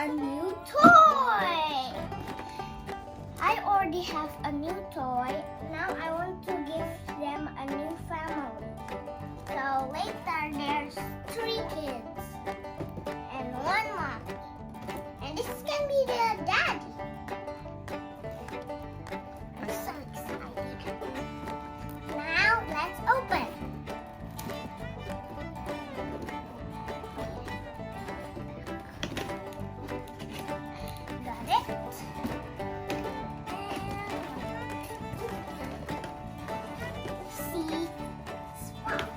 a new toy. I already have a new toy. Now I want to give them a new family. So later there's 3 kids and 1 mom. And this can be the daddy. I'm so excited. Now let's open. Got it. See, Scruff.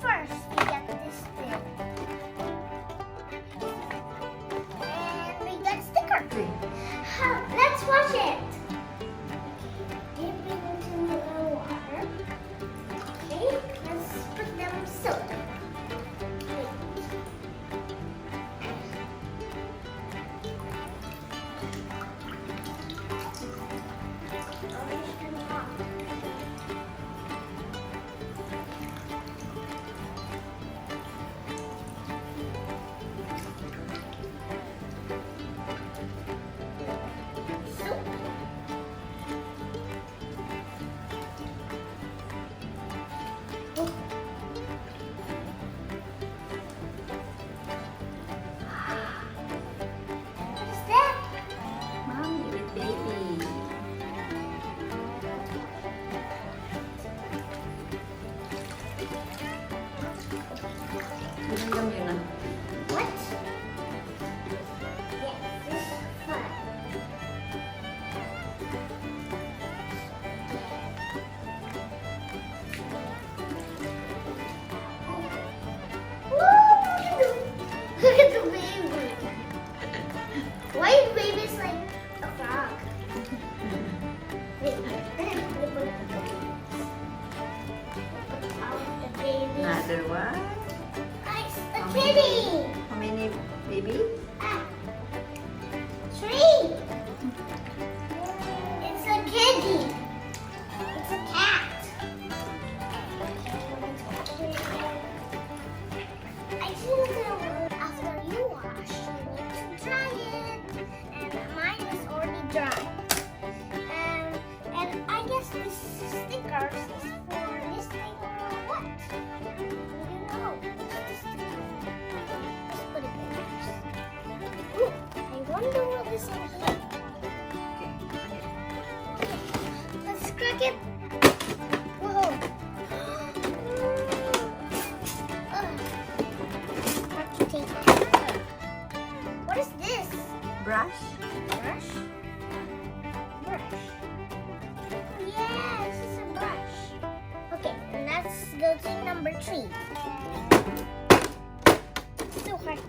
First, we get this thing. And we got sticker. Let's wash it. Dip it into the water. Okay, let's put them soap. What? Yes, this is fun. Look at the baby. Why is baby like a frog? Wait, the baby. Another one. It's a kitty. How many baby? 3. It's a kitty. It's a cat. I think after you wash, you need to dry it. And mine is already dry. And I guess this stickers is for this thing or what? I don't know. Let's put it in first. Ooh, I wonder what this is here. Let's crack it. Whoa. Have to take it. What is this? Brush. Brush? Brush. Yes, it's a brush. Okay, and let's go to number 3. So hard.